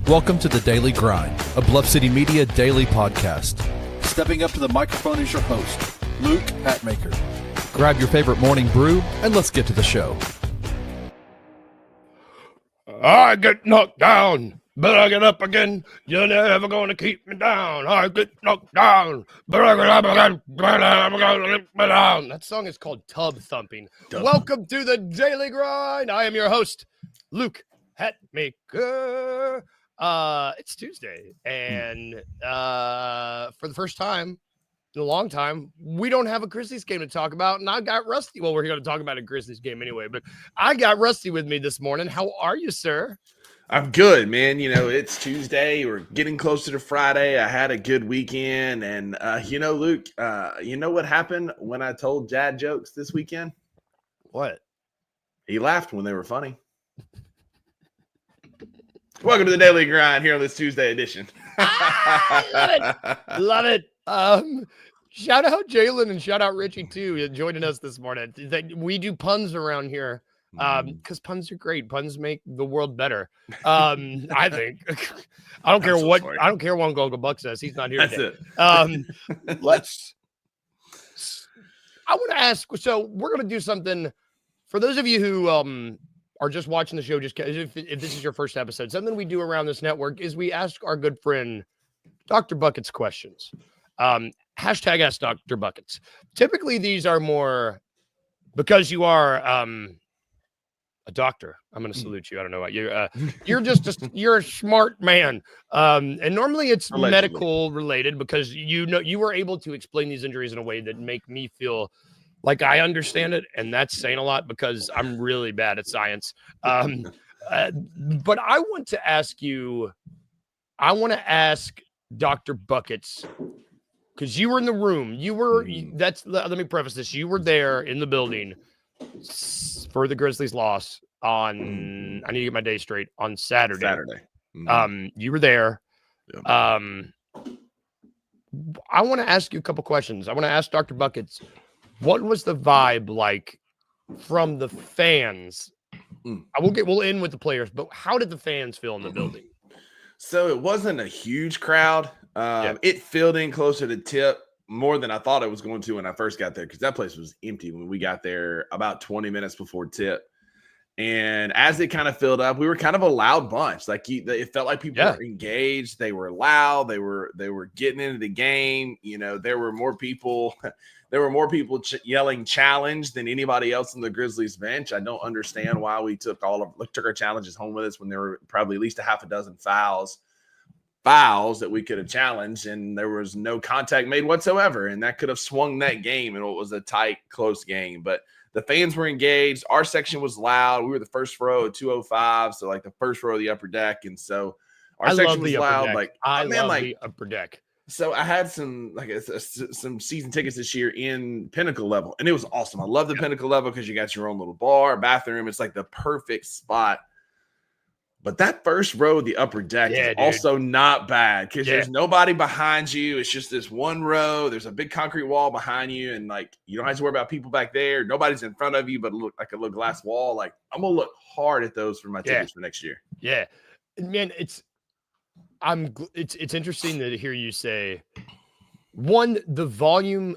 Welcome to The Daily Grind, a Bluff City Media daily podcast. Stepping up to the microphone is your host, Luke Hatmaker. Grab your favorite morning brew and let's get to the show. I get knocked down, but I get up again. You're never going to keep me down. I get knocked down, but I get up again. You're never going to keep me down. That song is called Tub Thumping. Welcome to the Daily Grind. I am your host, Luke Hatmaker. It's Tuesday, and for the first time in a long time, we don't have a Grizzlies game to talk about, and I got Rusty. Well, we're going to talk about a Grizzlies game anyway, but I got Rusty with me this morning. How are you, sir? I'm good, man. You know, it's Tuesday. We're getting closer to Friday. I had a good weekend, and Luke, you know what happened when I told dad jokes this weekend? What? He laughed when they were funny. Welcome to the Daily Grind here on this Tuesday edition. Love it. Shout out Jalen and shout out Richie too, joining us this morning. We do puns around here because puns are great. Puns make the world better. I think. I don't care what funny. I don't care what Uncle Buck says. He's not here today. That's it. I want to ask. So we're going to do something for those of you who are just watching the show, just if this is your first episode, something we do around this network is we ask our good friend Dr. Buckets questions. Hashtag Ask Dr. Buckets. Typically, these are more because you are a doctor. I'm going to salute you. I don't know what you're you're a smart man. And normally it's allegedly medical related because you were able to explain these injuries in a way that make me feel like I understand it, and that's saying a lot because I'm really bad at science. But I want to ask you, I want to ask Dr. Buckets, because you were in the room. Let me preface this. You were there in the building for the Grizzlies loss on, I need to get my day straight, on Saturday. Mm-hmm. You were there. Yep. I want to ask you a couple questions. I want to ask Dr. Buckets, what was the vibe like from the fans? We'll end with the players, but how did the fans feel in the building? So it wasn't a huge crowd. It filled in closer to tip more than I thought it was going to when I first got there, because that place was empty when we got there about 20 minutes before tip. And as it kind of filled up, we were kind of a loud bunch. Like it felt like people were engaged. They were loud. They were getting into the game. You know, there were more people. There were more people yelling challenge than anybody else in the Grizzlies bench. I don't understand why we took our challenges home with us when there were probably at least a half a dozen fouls that we could have challenged, and there was no contact made whatsoever. And that could have swung that game, and it was a tight, close game. But the fans were engaged. Our section was loud. We were the first row of 205, so like the first row of the upper deck. And so our section was loud. I love the upper deck. So I had some some season tickets this year in Pinnacle level, and it was awesome. I love the Pinnacle level because you got your own little bar, bathroom. It's like the perfect spot. But that first row of the upper deck is also not bad because there's nobody behind you. It's just this one row. There's a big concrete wall behind you, and like you don't have to worry about people back there. Nobody's in front of you, but look like a little glass wall. Like I'm gonna look hard at those for my tickets for next year. Yeah, man, it's interesting to hear you say the volume.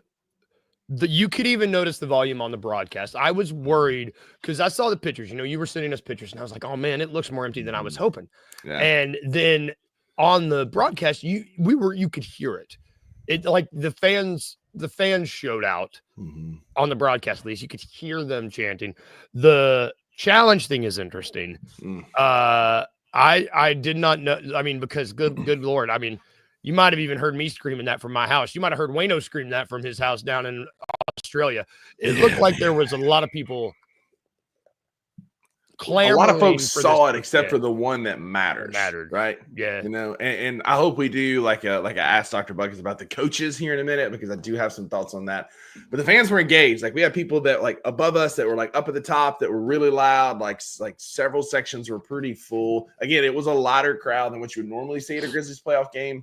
You could even notice the volume on the broadcast. I was worried because I saw the pictures. You were sending us pictures, and I was like, "Oh man, it looks more empty than I was hoping." Yeah. And then on the broadcast, you could hear it. It like the fans showed out on the broadcast. At least you could hear them chanting. The challenge thing is interesting. I did not know. I mean, because good Lord, I mean. You might have even heard me screaming that from my house. You might have heard Wayno scream that from his house down in Australia. It looked like there was a lot of people clamoring. A lot of folks saw it except for the one that mattered. Right? Yeah. And I hope we do like I asked Dr. Buckets about the coaches here in a minute, because I do have some thoughts on that. But the fans were engaged. Like we had people that like above us that were like up at the top that were really loud. Like several sections were pretty full. Again, it was a lighter crowd than what you would normally see at a Grizzlies playoff game.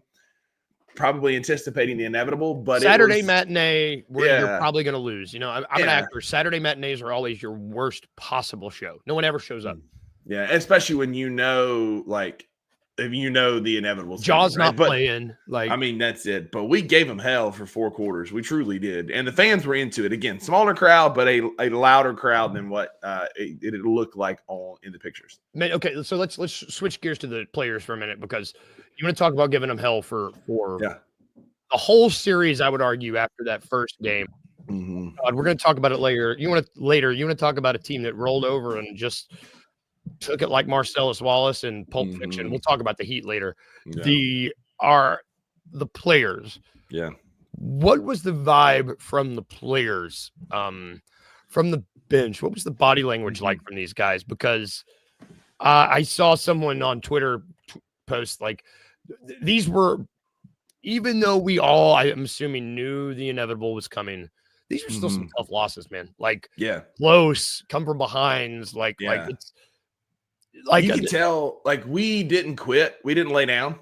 Probably anticipating the inevitable, but Saturday matinee where you're probably going to lose. I'm an actor. Saturday matinees are always your worst possible show. No one ever shows up. Yeah, especially when like the inevitable. Jaws right? not playing. Like, I mean, that's it. But we gave them hell for 4 quarters. We truly did. And the fans were into it. Again, smaller crowd, but a louder crowd than what it looked like in the pictures. Man, okay, so let's switch gears to the players for a minute, because you want to talk about giving them hell for the whole series. I would argue after that first game. Mm-hmm. We're going to talk about it later. You want to talk about a team that rolled over and just took it like Marcellus Wallace and Pulp Fiction. We'll talk about the Heat later. Yeah. The players. Yeah. What was the vibe from the players? From the bench, what was the body language like from these guys? Because I saw someone on Twitter post like these were, even though we all, I'm assuming, knew the inevitable was coming, these are still some tough losses, man. Like, close, come from behinds, like it's like you can tell, like, we didn't quit, we didn't lay down.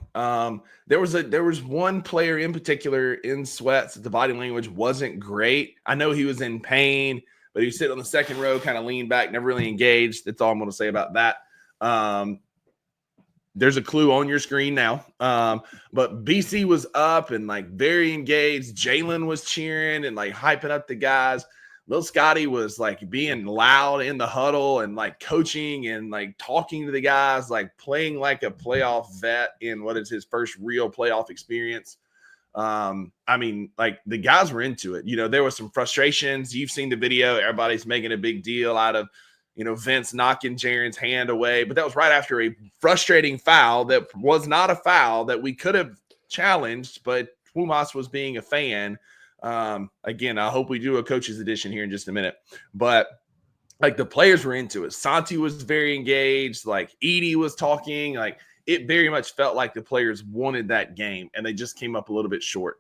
There was one player in particular in sweats that the body language wasn't great. I know he was in pain, but he was sitting on the second row, kind of leaned back, never really engaged. That's all I'm going to say about that. There's a clue on your screen now. But BC was up and like very engaged. Jalen was cheering and like hyping up the guys. Lil Scotty was like being loud in the huddle and like coaching and like talking to the guys, like playing like a playoff vet in what is his first real playoff experience. I mean, like, the guys were into it. There was some frustrations. You've seen the video. Everybody's making a big deal out of, Vince knocking Jaren's hand away. But that was right after a frustrating foul that was not a foul that we could have challenged, but Twumas was being a fan. Again, I hope we do a coach's edition here in just a minute. But, like, the players were into it. Santi was very engaged. Like, Edie was talking. Like, it very much felt like the players wanted that game, and they just came up a little bit short.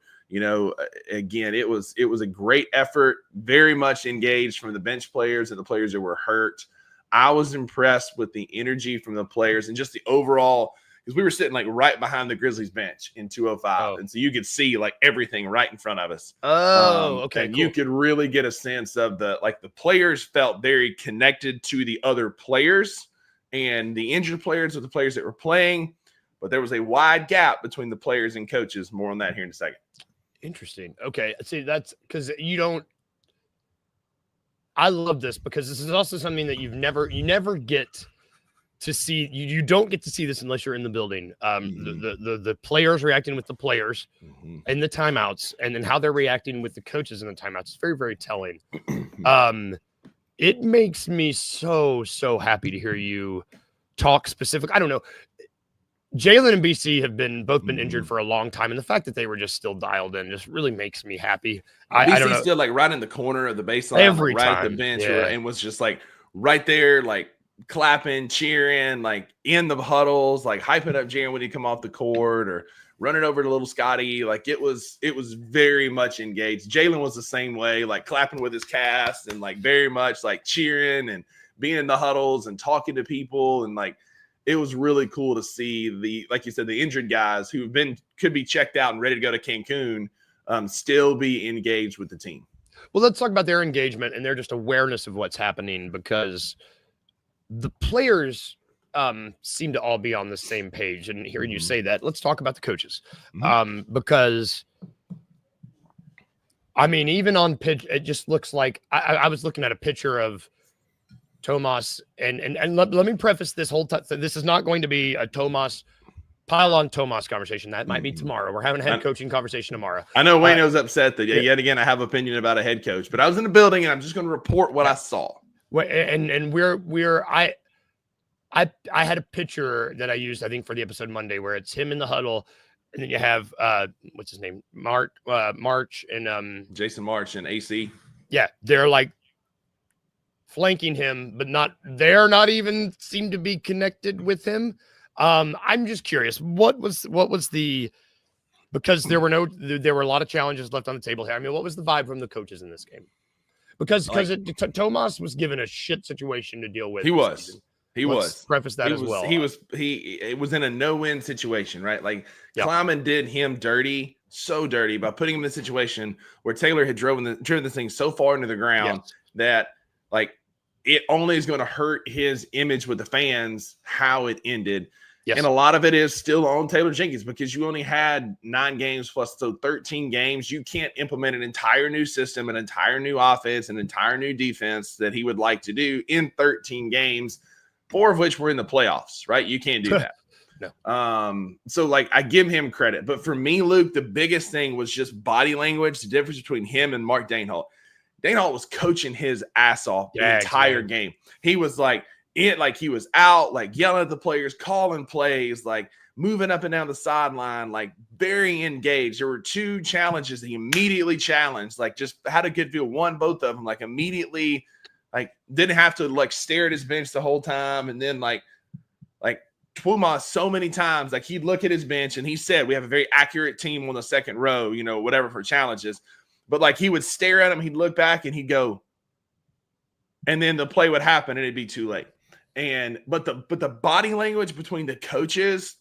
Again, it was a great effort, very much engaged from the bench players and the players that were hurt. I was impressed with the energy from the players and just the overall, because we were sitting like right behind the Grizzlies bench in 205. And so you could see like everything right in front of us. Okay. And cool. You could really get a sense of the players felt very connected to the other players and the injured players with the players that were playing. But there was a wide gap between the players and coaches. More on that here in a second. Interesting. Okay. See, that's because I love this because this is also something that you never get to see. You don't get to see this unless you're in the building. The players reacting with the players and the timeouts, and then how they're reacting with the coaches in the timeouts. It's very, very telling. It makes me so happy to hear you talk specific. I don't know. Jalen and BC have both been injured for a long time, and the fact that they were just still dialed in just really makes me happy. I don't know. Still like right in the corner of the baseline, every right time. At the bench, and was just like right there, like clapping, cheering, like in the huddles, like hyping up Jaren when he come off the court or running over to little Scotty. Like it was very much engaged. Jalen was the same way, like clapping with his cast and like very much like cheering and being in the huddles and talking to people and like. It was really cool to see like you said, the injured guys who could be checked out and ready to go to Cancun, still be engaged with the team. Well, let's talk about their engagement and their just awareness of what's happening, because the players seem to all be on the same page. And hearing you say that, let's talk about the coaches, because I mean, even on pitch, it just looks like I was looking at a picture of Tomas, and let me preface this whole time. This is not going to be a pile on Tomas conversation. That might be tomorrow. We're having a head coaching conversation tomorrow. I know Wayne was upset that yet again I have opinion about a head coach, but I was in the building and I'm just going to report what I saw. I had a picture that I used, I think, for the episode Monday, where it's him in the huddle, and then you have what's his name, March and Jason March and AC. Yeah, they're like flanking him, but they're not even seem to be connected with him. I'm just curious, what was the, because there were a lot of challenges left on the table here. I mean, what was the vibe from the coaches in this game? Because Tomas was given a shit situation to deal with. He was. Preface that as well. It was in a no-win situation, right? Like Kleiman did him dirty, so dirty, by putting him in a situation where Taylor had driven this thing so far into the ground that like it only is going to hurt his image with the fans how it ended. Yes. And a lot of it is still on Taylor Jenkins because you only had 9 games plus 13 games. You can't implement an entire new system, an entire new offense, an entire new defense that he would like to do in 13 games, 4 of which were in the playoffs, right? You can't do that. No. So like I give him credit. But for me, Luke, the biggest thing was just body language, the difference between him and Mark Daneholt. Daneholt was coaching his ass off the entire game. He was like, he was out, like yelling at the players, calling plays, like moving up and down the sideline, like very engaged. There were 2 challenges that he immediately challenged, like just had a good feel, won both of them, like immediately, like didn't have to like stare at his bench the whole time. And then like Twuma so many times, like he'd look at his bench and he said, we have a very accurate team on the second row, whatever for challenges. But like he would stare at him, he'd look back and he'd go, and then the play would happen and it'd be too late. But the body language between the coaches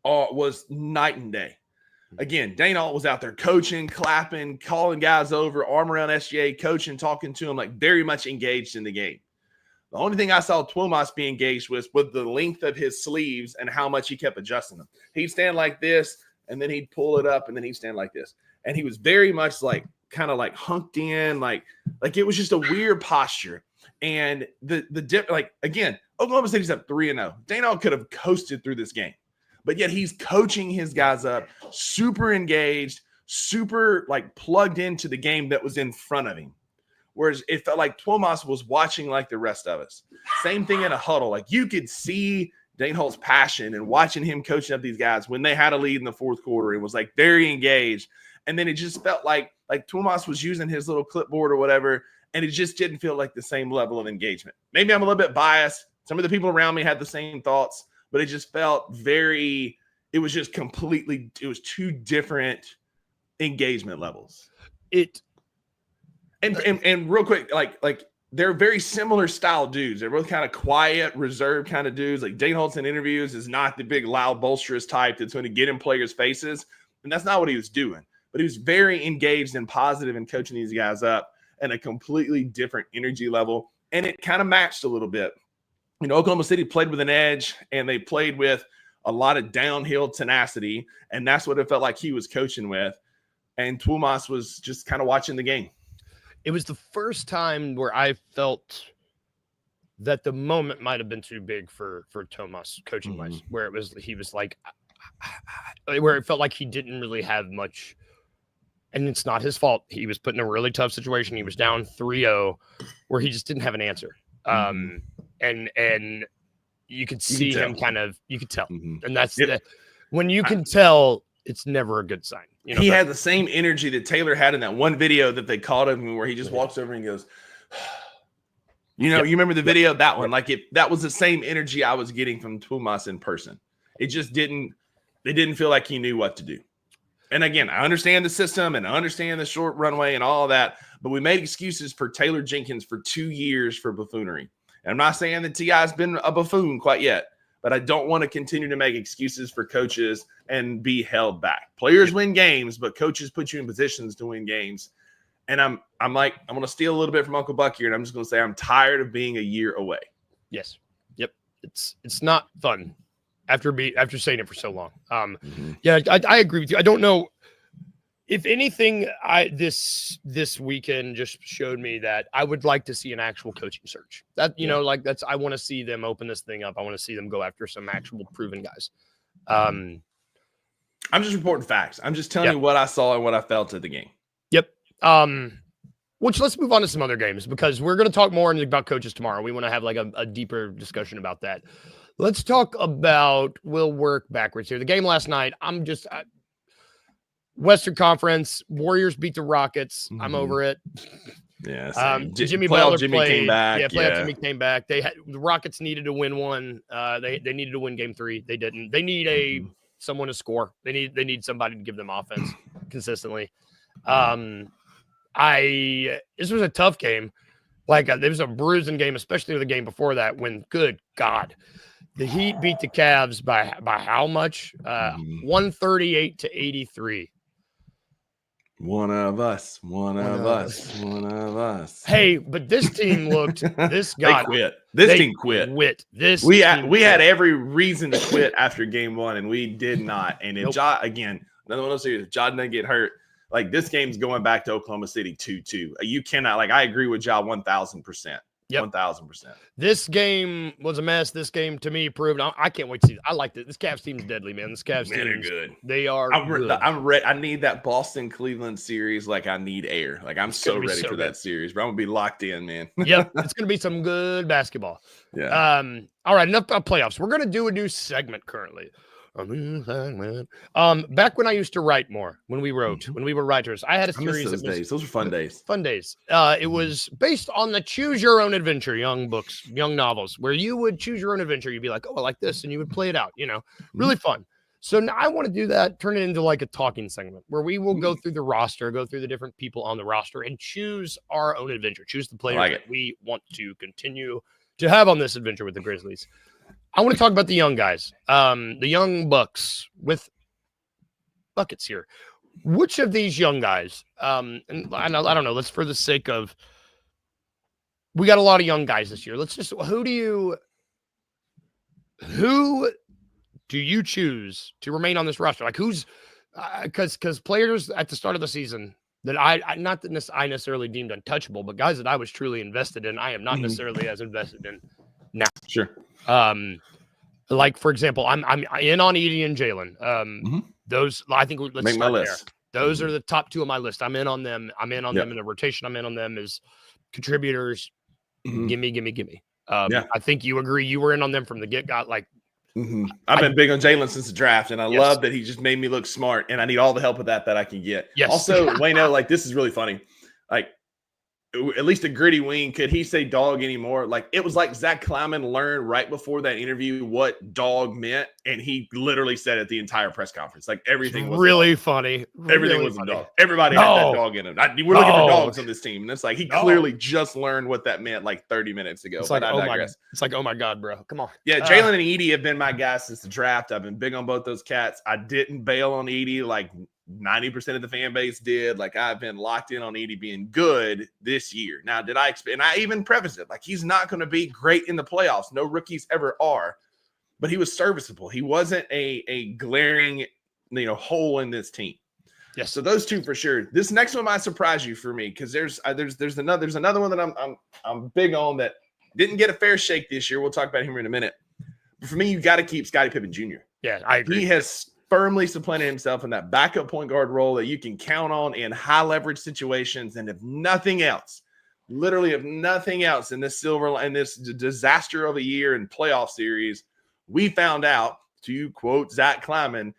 was night and day. Again, Daneholt was out there coaching, clapping, calling guys over, arm around SGA, coaching, talking to him, like very much engaged in the game. The only thing I saw Twilmas be engaged with was the length of his sleeves and how much he kept adjusting them. He'd stand like this, and then he'd pull it up, and then he'd stand like this. And he was very much like kind of like hunked in, like it was just a weird posture. And again, Oklahoma City's up 3-0. Daneholt could have coasted through this game, but yet he's coaching his guys up, super engaged, super like plugged into the game that was in front of him. Whereas it felt like Twilmas was watching like the rest of us. Same thing in a huddle. Like you could see Daneholt's passion and watching him coaching up these guys when they had a lead in the fourth quarter. It was like very engaged. And then it just felt like Twilmas was using his little clipboard or whatever. And it just didn't feel like the same level of engagement. Maybe I'm a little bit biased. Some of the people around me had the same thoughts, but it just felt it was just completely, it was 2 different engagement levels. And real quick, like they're very similar style dudes. They're both kind of quiet, reserved kind of dudes. Like Daneholtz in interviews is not the big, loud, boisterous type that's going to get in players' faces. And that's not what he was doing. But he was very engaged and positive in coaching these guys up at a completely different energy level. And it kind of matched a little bit. Oklahoma City played with an edge, and they played with a lot of downhill tenacity. And that's what it felt like he was coaching with. And Twilmas was just kind of watching the game. It was the first time where I felt that the moment might have been too big for Thomas coaching wise, where he was like, where it felt like he didn't really have much. And it's not his fault. He was put in a really tough situation. He was down 3-0 where he just didn't have an answer. And you could see him you could tell. And that's when you can tell, it's never a good sign. He had the same energy that Taylor had in that one video that they caught him where he just walks over and goes, you remember the video, that one, that was the same energy I was getting from Twilmas in person. It just didn't feel like he knew what to do. And again, I understand the system and I understand the short runway and all of that, but we made excuses for Taylor Jenkins for 2 years for buffoonery. And I'm not saying that T.I. has been a buffoon quite yet, but I don't want to continue to make excuses for coaches and be held back. Players win games, but coaches put you in positions to win games. And I'm going to steal a little bit from Uncle Buck here, and I'm just going to say I'm tired of being a year away. Yes. Yep. It's not fun after saying it for so long. Yeah, I agree with you. I don't know. If anything, this weekend just showed me that I would like to see an actual coaching search. That I want to see them open this thing up. I want to see them go after some actual proven guys. I'm just reporting facts. I'm just telling you what I saw and what I felt at the game. Yep. Which let's move on to some other games because we're going to talk more about coaches tomorrow. We want to have like a deeper discussion about that. Let's talk about. We'll work backwards here. The game last night. Western Conference Warriors beat the Rockets. I'm over it. Yeah. Jimmy Butler came back. Jimmy came back. The Rockets needed to win one. They needed to win game 3. They didn't. They need someone to score. They need somebody to give them offense consistently. This was a tough game. There was a bruising game, especially the game before that when, good God, the Heat beat the Cavs by how much? 138-83. One of us. Hey, but this team looked. They quit. This team quit. We had every reason to quit after game 1, and we did not. And if Ja, again, another one of those series, if Ja doesn't get hurt, like this game's going back to Oklahoma City 2-2. You cannot. Like I agree with Ja 1,000%. Yep. 1,000%. This game was a mess. This game to me proved I can't wait to see it. I like it. This Cavs team's deadly, man. This Cavs team are good. They are good. I'm ready. I need that Boston Cleveland series like I need air. Like I'm so ready for that series, bro. I'm gonna be locked in, man. Yep, it's gonna be some good basketball. Yeah. All right, enough about playoffs. We're gonna do a new segment currently. Back when I used to write more, when we were writers, I had a series. Those days. Those were fun days. Fun days. It was based on the Choose Your Own Adventure, young books, young novels, where you would choose your own adventure. You'd be like, oh, I like this, and you would play it out. Really fun. So now I want to do that, turn it into like a talking segment where we will go through the roster, go through the different people on the roster, and choose our own adventure. Choose the players that we want to continue to have on this adventure with the Grizzlies. I want to talk about the young guys, the young bucks with buckets here. Which of these young guys, and I don't know, let's for the sake of, we got a lot of young guys this year. Let's just, who do you choose to remain on this roster? Like who's, because players at the start of the season that I not that I necessarily deemed untouchable, but guys that I was truly invested in, I am not necessarily as invested in now. Sure. Like for example, I'm in on Edie and Jalen. Those I think let's make my list. There. Those are the top 2 on my list. I'm in on them. I'm in on them in the rotation. I'm in on them as contributors. Gimme. I think you agree. You were in on them from the get-go. Like I've been big on Jalen since the draft, and I love that he just made me look smart. And I need all the help with that I can get. Yes. Also, Wayno, like this is really funny. Like at least a gritty wing. Could he say dog anymore? Like it was like Zach Kleiman learned right before that interview what dog meant, and he literally said it the entire press conference. Like everything was really funny. Everything was a dog. Everybody had that dog in him. We're looking for dogs on this team, and it's like he clearly just learned what that meant like 30 minutes ago. It's like oh my god, bro, come on. Yeah, Jalen and Edie have been my guys since the draft. I've been big on both those cats. I didn't bail on Edie like 90% of the fan base did. Like I've been locked in on Edie being good this year. Now, did I expect, and I even prefaced it, like he's not going to be great in the playoffs. No rookies ever are, but he was serviceable. He wasn't a glaring, hole in this team. Yes. So those 2 for sure. This next one might surprise you for me because there's another one that I'm big on that didn't get a fair shake this year. We'll talk about him here in a minute. But for me, you got to keep Scottie Pippen Jr. Yeah, I agree. He has firmly supplanted himself in that backup point guard role that you can count on in high leverage situations. And if nothing else, literally if nothing else in this disaster of a year and playoff series, we found out, to quote Zach Kleiman,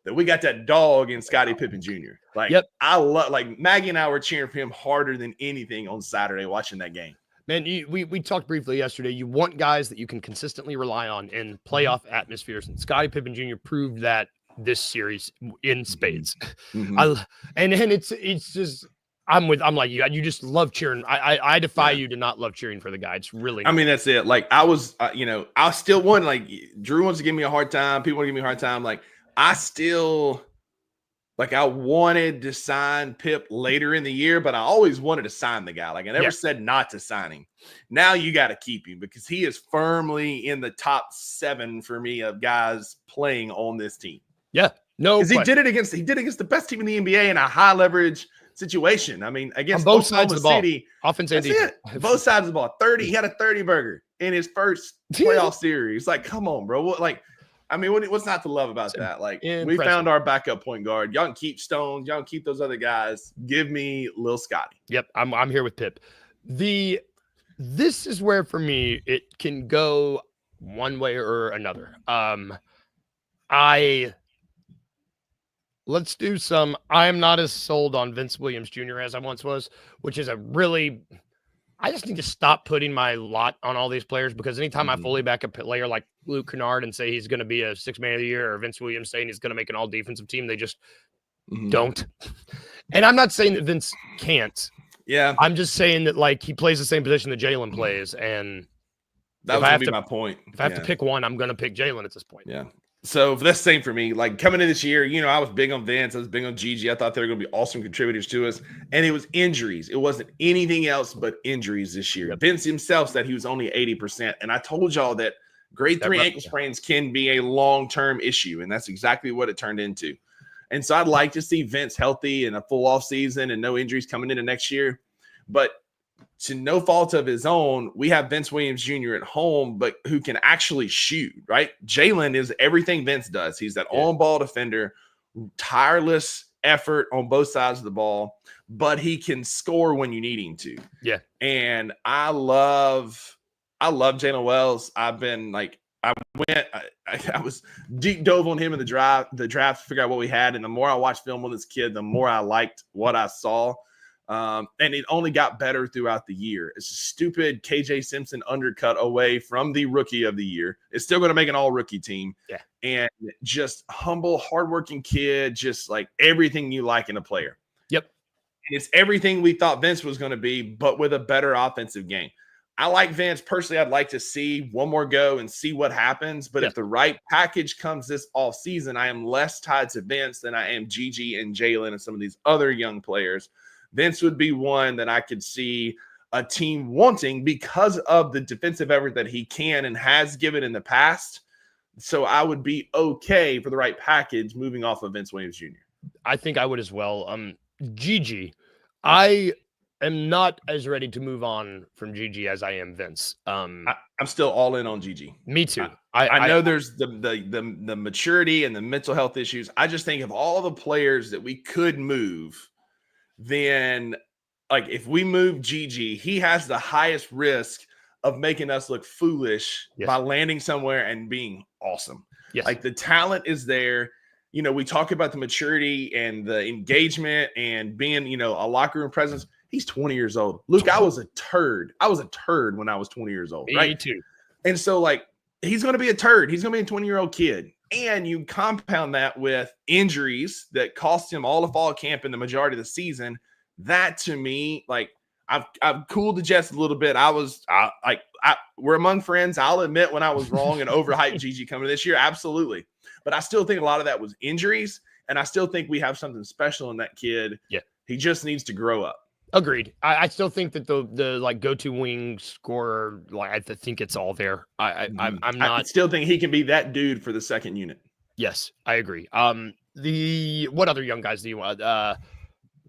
that we got that dog in Scottie Pippen Jr. Like I love, like Maggie and I were cheering for him harder than anything on Saturday watching that game. Man, we talked briefly yesterday. You want guys that you can consistently rely on in playoff atmospheres, and Scottie Pippen Jr. proved that this series in spades. And it's just I'm like you. You just love cheering. I defy you to not love cheering for the guy. It's really. I mean, that's it. Like I was, I still want. Like Drew wants to give me a hard time. People want to give me a hard time. Like I still. Like I wanted to sign Pip later in the year, but I always wanted to sign the guy. Like I never said not to sign him. Now you got to keep him because he is firmly in the top 7 for me of guys playing on this team. Yeah, no, because he did it against the best team in the NBA in a high leverage situation. I mean, against both sides of the ball, City, offense and defense. Both sides of the ball. He had a 30 burger in his first playoff series. Like, come on, bro. What's not to love about that? Like, we found our backup point guard. Y'all can keep Stones. Y'all can keep those other guys. Give me Lil Scotty. Yep, I'm here with Pip. This is where for me it can go one way or another. Let's do some. I am not as sold on Vince Williams Jr. as I once was, which is I just need to stop putting my lot on all these players because anytime I fully back a player like Luke Kennard and say he's going to be a 6th man of the year or Vince Williams saying he's going to make an all defensive team, they just don't. And I'm not saying that Vince can't. Yeah. I'm just saying that like he plays the same position that Jalen plays. And that was going to be my point. If I have to pick one, I'm going to pick Jalen at this point. Yeah. So that's the same for me. Like coming in this year, I was big on Vince. I was big on Gigi. I thought they were going to be awesome contributors to us. And it was injuries. It wasn't anything else but injuries this year. Yep. Vince himself said he was only 80%. And I told y'all that grade 3 ankle sprains can be a long-term issue. And that's exactly what it turned into. And so I'd like to see Vince healthy and a full off season and no injuries coming into next year. But to no fault of his own, we have Vince Williams Jr. at home, but who can actually shoot, right? Jalen is everything Vince does. He's that on-ball defender, tireless effort on both sides of the ball, but he can score when you need him to. Yeah. And I love Jalen Wells. I was deep dove on him in the draft to figure out what we had. And the more I watched film with this kid, the more I liked what I saw. And it only got better throughout the year. It's a stupid KJ Simpson undercut away from the rookie of the year. It's still going to make an all-rookie team. Yeah. And just humble, hardworking kid, just like everything you like in a player. Yep. And it's everything we thought Vince was going to be, but with a better offensive game. I like Vince. Personally, I'd like to see one more go and see what happens. But if the right package comes this offseason, I am less tied to Vince than I am Gigi and Jalen and some of these other young players. Vince would be one that I could see a team wanting because of the defensive effort that he can and has given in the past. So I would be okay for the right package moving off of Vince Williams Jr. I think I would as well. Gigi, I am not as ready to move on from Gigi as I am Vince. I'm still all in on Gigi. Me too. I know there's the maturity and the mental health issues. I just think of all the players that we could move, then like if we move Gigi, he has the highest risk of making us look foolish by landing somewhere and being awesome. Yes. Like the talent is there. We talk about the maturity and the engagement and being, a locker room presence. He's 20 years old. Luke, I was a turd. I was a turd when I was 20 years old. Right? Me too. And so like, he's going to be a turd. He's going to be a 20-year-old kid. And you compound that with injuries that cost him all of fall camp and the majority of the season. That to me, like I've cooled the jets a little bit. We're among friends. I'll admit when I was wrong and overhyped Gigi coming this year. Absolutely. But I still think a lot of that was injuries. And I still think we have something special in that kid. Yeah. He just needs to grow up. Agreed. I still think that the like go-to wing scorer, like I think it's all there. I'm not. I still think he can be that dude for the second unit. Yes, I agree. What other young guys do you want?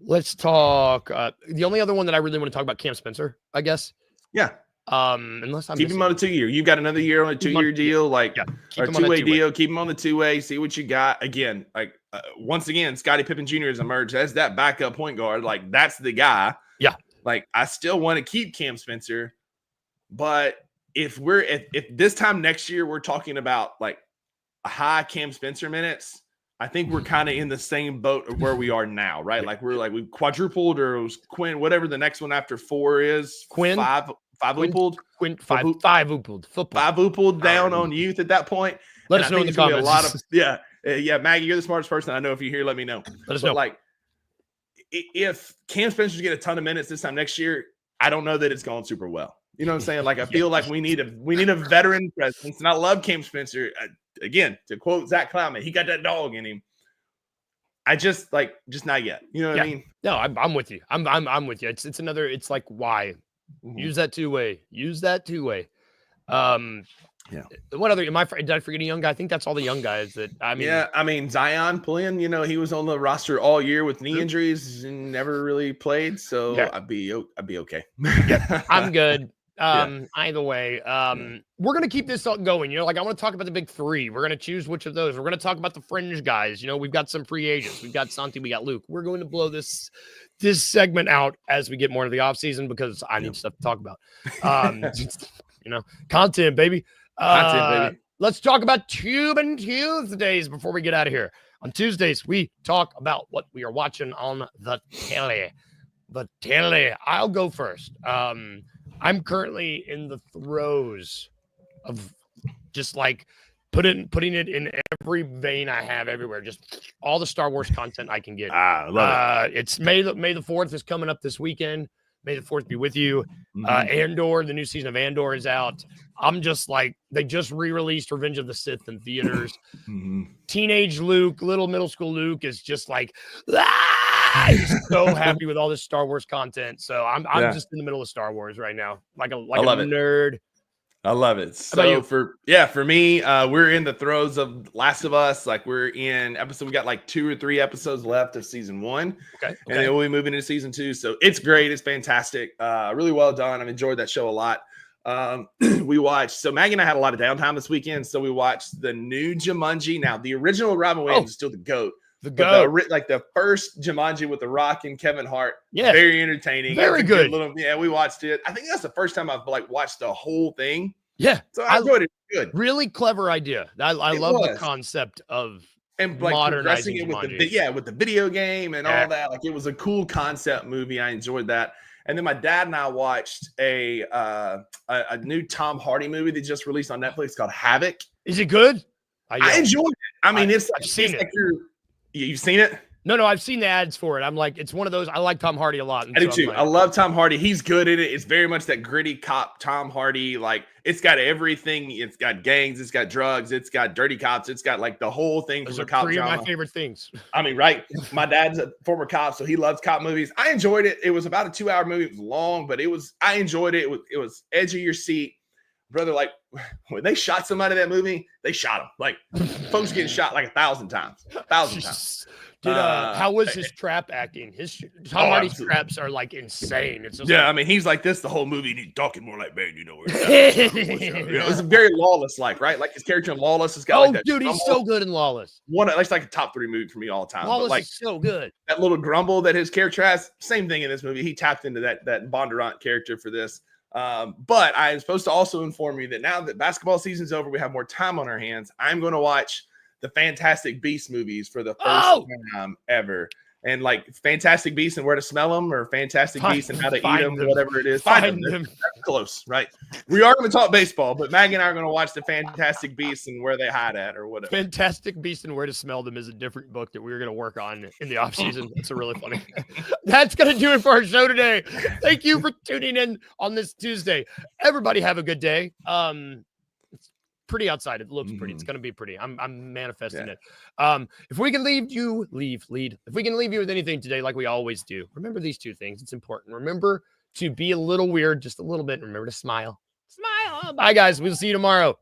Let's talk. The only other one that I really want to talk about, Cam Spencer, I guess. Yeah. Unless I'm keep him on a 2-year. You've got another year on a 2-year deal, or a 2-way deal. Keep him on the 2-way. See what you got. Again, once again, Scottie Pippen Jr. has emerged as that backup point guard. Like that's the guy. Yeah. Like I still want to keep Cam Spencer, but if this time next year we're talking about like a high Cam Spencer minutes, I think we're kind of in the same boat of where we are now, right? Like we've quadrupled or it was Quinn, whatever the next one after 4 is. Quinn. Five oopled. Five oopled. Football. 5 oopled down on youth at that point. Let us know in the comments. Maggie, you're the smartest person I know. If you're here, let me know. Let us know. Like, if Cam Spencer get a ton of minutes this time next year, I don't know that it's going super well. You know what I'm saying? Like, I feel like we need a veteran presence, and I love Cam Spencer. Again, to quote Zach Kleiman, he got that dog in him. I just not yet. You know what I mean? No, I'm with you. I'm with you. It's another. It's like why use that 2-way. Use that 2-way. Yeah. What other? Did I forget a young guy? I think that's all the young guys that I mean. Yeah, I mean Zion playing. He was on the roster all year with knee injuries and never really played. So I'd be okay. I'm good. Either way, we're gonna keep this going. I want to talk about the big 3. We're gonna choose which of those. We're gonna talk about the fringe guys. We've got some free agents. We've got Santi. We got Luke. We're going to blow this segment out as we get more into the offseason because I need stuff to talk about. Content, baby. Let's talk about Tube and Tuesdays before we get out of here. On Tuesdays, we talk about what we are watching on the telly. I'll go first. I'm currently in the throes of just like putting it in every vein I have everywhere. Just all the Star Wars content I can get. I love it. It's May the 4th is coming up this weekend. May the 4th be with you. Andor, the new season of Andor is out. I'm just like, they just re-released Revenge of the Sith in theaters. Teenage Luke, little middle school Luke is just like, he's so happy with all this Star Wars content. So I'm just in the middle of Star Wars right now, like a nerd. I love it. So for me, we're in the throes of Last of Us. Like we got like 2 or 3 episodes left of season 1. Okay. And then we'll be moving into season 2. So it's great. It's fantastic. Really well done. I've enjoyed that show a lot. Maggie and I had a lot of downtime this weekend. So we watched the new Jumanji. Now the original Robin Williams is still the GOAT. Like the first Jumanji with The Rock and Kevin Hart. Yeah. Very entertaining. Very good. We watched it. I think that's the first time I've like watched the whole thing. Yeah. So I enjoyed it. Good. Really clever idea. I love the concept of and like modernizing it Jumanji. with the video game and all that. Like it was a cool concept movie. I enjoyed that. And then my dad and I watched a new Tom Hardy movie that just released on Netflix called Havoc. Is it good? I enjoyed it. I mean, I've seen it. Like you've seen it? No, I've seen the ads for it. I'm like, it's one of those. I like Tom Hardy a lot. I do too. I love Tom Hardy. He's good at it. It's very much that gritty cop Tom Hardy. Like it's got everything. It's got gangs. It's got drugs. It's got dirty cops. It's got like the whole thing. Those are cop 3 of my favorite things. I mean, right? My dad's a former cop, so he loves cop movies. I enjoyed it. It was about a 2-hour movie. It was long, but I enjoyed it. It was edge of your seat. Brother, like when they shot somebody in that movie, they shot him. Like folks getting shot like 1,000 times. 1,000 times. How was his trap acting? Tom Hardy's traps are like insane. It's just I mean, he's like this the whole movie, and he's talking more like man, it was very Lawless, right? Like his character in Lawless has got like that. Dude, he's so good in Lawless. That's like a top 3 movie for me all time. Lawless but like, is so good. That little grumble that his character has, same thing in this movie. He tapped into that Bondurant character for this. But I am supposed to also inform you that now that basketball season's over, we have more time on our hands. I'm going to watch the Fantastic Beasts movies for the first time ever. And like Fantastic Beasts and Where to Smell Them, or Fantastic Beasts and How to Eat them, whatever it is. Find them. That's close, right? We are going to talk baseball, but Maggie and I are going to watch the Fantastic Beasts and Where They Hide At, or whatever. Fantastic Beasts and Where to Smell Them is a different book that we're going to work on in the off season. It's a really funny. That's going to do it for our show today. Thank you for tuning in on this Tuesday. Everybody have a good day. It's pretty outside. It looks pretty. It's going to be pretty. I'm manifesting it. If we can lead. If we can leave you with anything today, like we always do, remember these 2 things. It's important. Remember to be a little weird, just a little bit. Remember to smile. Bye, guys. We'll see you tomorrow.